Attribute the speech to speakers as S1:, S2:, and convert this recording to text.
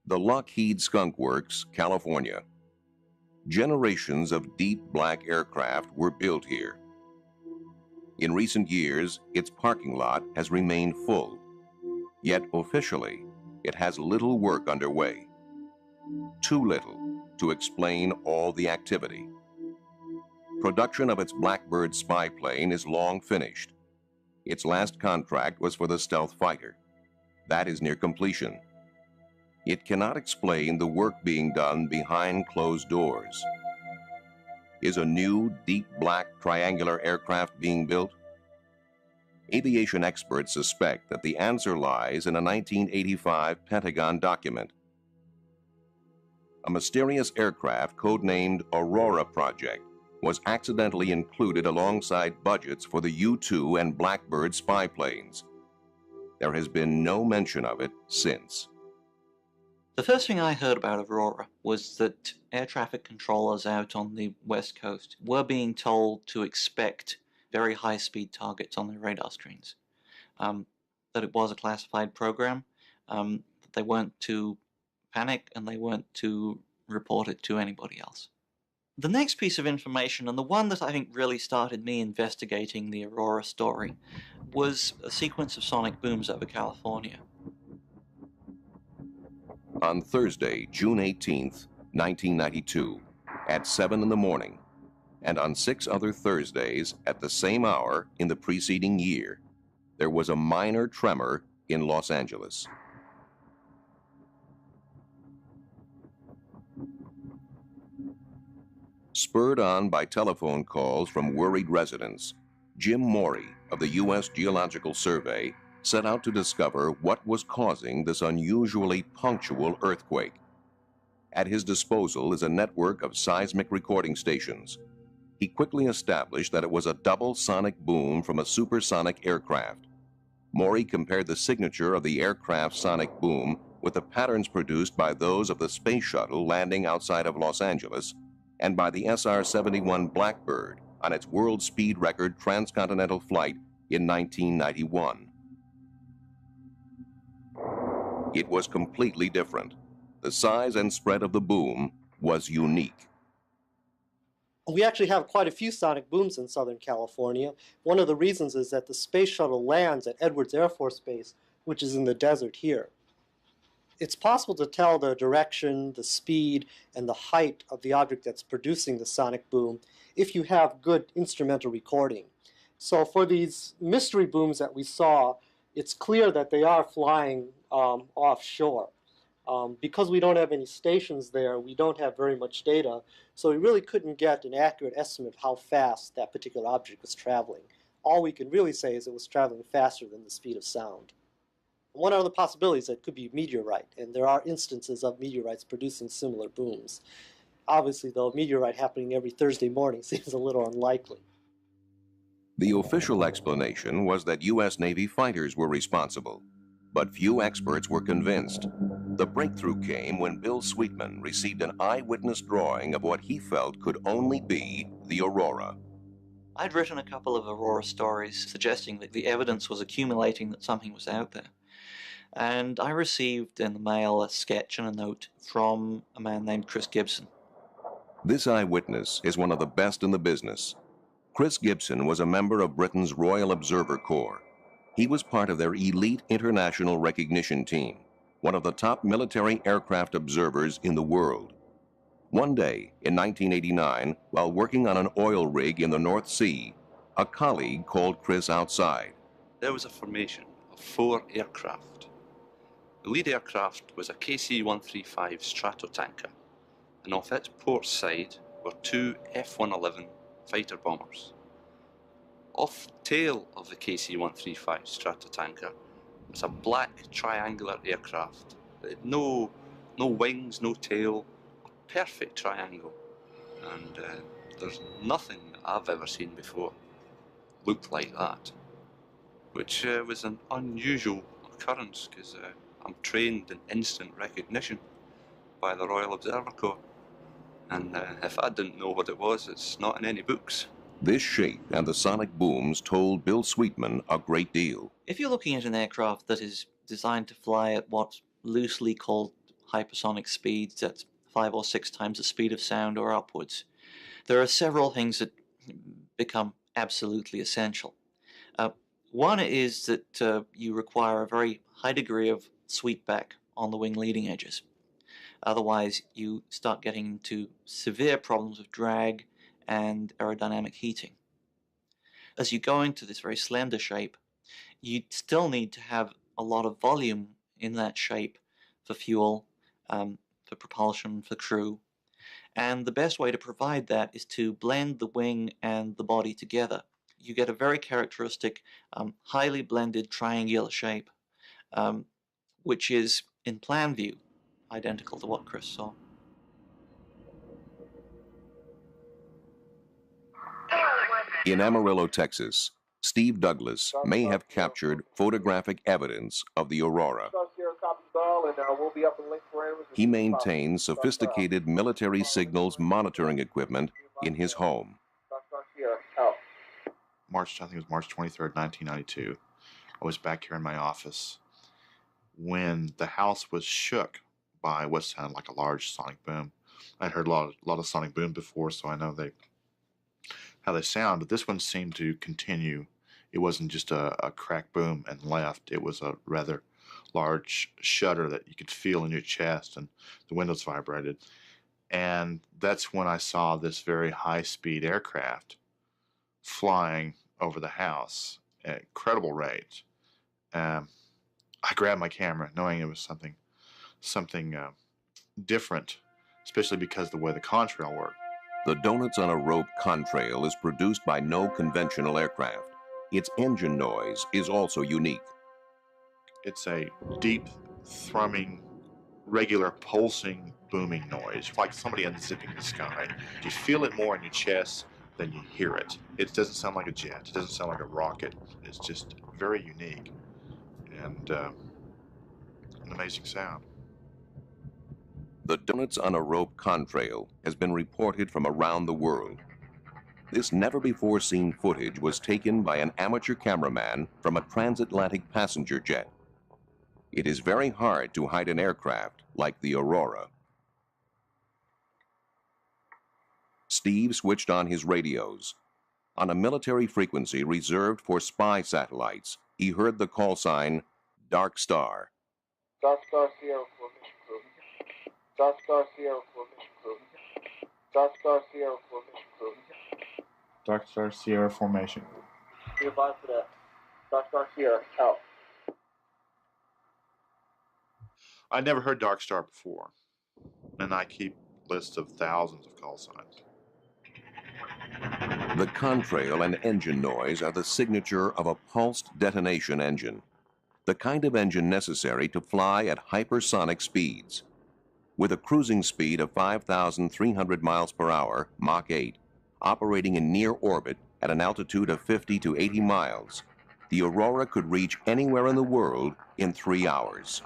S1: The Lockheed Skunk Works, California. Generations of deep black aircraft were built here. In recent years, its parking lot has remained full. Yet officially, it has little work underway. Too little to explain all the activity. Production of its Blackbird spy plane is long finished. Its last contract was for the stealth fighter. That is near completion. It cannot explain the work being done behind closed doors. Is a new, deep black triangular aircraft being built? Aviation experts suspect that the answer lies in a 1985 Pentagon document. A mysterious aircraft codenamed Aurora project was accidentally included alongside budgets for the U-2 and Blackbird spy planes. There has been no mention of it since.
S2: The first thing I heard about Aurora was that air traffic controllers out on the West Coast were being told to expect very high-speed targets on their radar screens. That it was a classified program, that they weren't to panic and they weren't to report it to anybody else. The next piece of information, and the one that I think really started me investigating the Aurora story, was a sequence of sonic booms over California.
S1: On Thursday, June 18th, 1992, at 7 in the morning, and on 6 other Thursdays at the same hour in the preceding year, there was a minor tremor in Los Angeles. Spurred on by telephone calls from worried residents, Jim Morey of the U.S. Geological Survey set out to discover what was causing this unusually punctual earthquake. At his disposal is a network of seismic recording stations. He quickly established that it was a double sonic boom from a supersonic aircraft. Morey compared the signature of the aircraft's sonic boom with the patterns produced by those of the space shuttle landing outside of Los Angeles and by the SR-71 Blackbird on its world speed record transcontinental flight in 1991. It was completely different. The size and spread of the boom was unique.
S3: We actually have quite a few sonic booms in Southern California. One of the reasons is that the space shuttle lands at Edwards Air Force Base, which is in the desert here. It's possible to tell the direction, the speed, and the height of the object that's producing the sonic boom if you have good instrumental recording. So for these mystery booms that we saw, it's clear that they are flying offshore. Because we don't have any stations there, we don't have very much data, so we really couldn't get an accurate estimate of how fast that particular object was traveling. All we can really say is it was traveling faster than the speed of sound. One of the possibilities that it could be meteorite, and there are instances of meteorites producing similar booms. Obviously, though, a meteorite happening every Thursday morning seems a little unlikely.
S1: The official explanation was that U.S. Navy fighters were responsible, but few experts were convinced. The breakthrough came when Bill Sweetman received an eyewitness drawing of what he felt could only be the Aurora.
S2: I'd written a couple of Aurora stories suggesting that the evidence was accumulating that something was out there. And I received in the mail a sketch and a note from a man named Chris Gibson.
S1: This eyewitness is one of the best in the business. Chris Gibson was a member of Britain's Royal Observer Corps. He was part of their elite international recognition team, one of the top military aircraft observers in the world. One day in 1989, while working on an oil rig in the North Sea, a colleague called Chris outside.
S4: There was a formation of 4 aircraft. The lead aircraft was a KC-135 Stratotanker, and off its port side were 2 F-111 fighter bombers. Off the tail of the KC-135 Stratotanker was a black triangular aircraft. It had no wings, no tail, a perfect triangle. And there's nothing that I've ever seen before looked like that, which was an unusual occurrence because I'm trained in instant recognition by the Royal Observer Corps. And if I didn't know what it was, it's not in any books.
S1: This shape and the sonic booms told Bill Sweetman a great deal.
S2: If you're looking at an aircraft that is designed to fly at what's loosely called hypersonic speeds, that's 5 or 6 times the speed of sound or upwards. There are several things that become absolutely essential. One is that you require a very high degree of sweepback on the wing leading edges. Otherwise, you start getting into severe problems of drag and aerodynamic heating. As you go into this very slender shape, you still need to have a lot of volume in that shape for fuel, for propulsion, for crew. And the best way to provide that is to blend the wing and the body together. You get a very characteristic, highly blended triangular shape, which is, in plan view, identical to what Chris saw.
S1: In Amarillo, Texas, Steve Douglas may have captured photographic evidence of the Aurora. He maintains sophisticated military signals monitoring equipment in his home.
S5: I think it was March 23rd, 1992. I was back here in my office when the house was shook by what sounded like a large sonic boom. I'd heard a lot of sonic boom before, so I know how they sound, but this one seemed to continue. It wasn't just a crack boom and left. It was a rather large shudder that you could feel in your chest, and the windows vibrated. And that's when I saw this very high-speed aircraft flying over the house at incredible rate. I grabbed my camera, knowing it was something different, especially because of the way the contrail worked.
S1: The Donuts on a Rope contrail is produced by no conventional aircraft. Its engine noise is also unique.
S5: It's a deep, thrumming, regular, pulsing, booming noise, like somebody unzipping the sky. You feel it more in your chest than you hear it. It doesn't sound like a jet. It doesn't sound like a rocket. It's just very unique and an amazing sound.
S1: The Donuts on a Rope contrail has been reported from around the world. This never-before-seen footage was taken by an amateur cameraman from a transatlantic passenger jet. It is very hard to hide an aircraft like the Aurora. Steve switched on his radios. On a military frequency reserved for spy satellites, he heard the call sign, Dark Star.
S6: Dark Star Sierra Formation Crew. Dark Star Sierra Formation Crew. Dark Star Sierra Formation Crew.
S5: Dark Star Sierra Formation.
S6: Be advised for that. Dark Star Sierra, out.
S5: I'd never heard Dark Star before, and I keep lists of thousands of call signs.
S1: The contrail and engine noise are the signature of a pulsed detonation engine, the kind of engine necessary to fly at hypersonic speeds. With a cruising speed of 5,300 miles per hour, Mach 8, operating in near orbit at an altitude of 50 to 80 miles, the Aurora could reach anywhere in the world in 3 hours.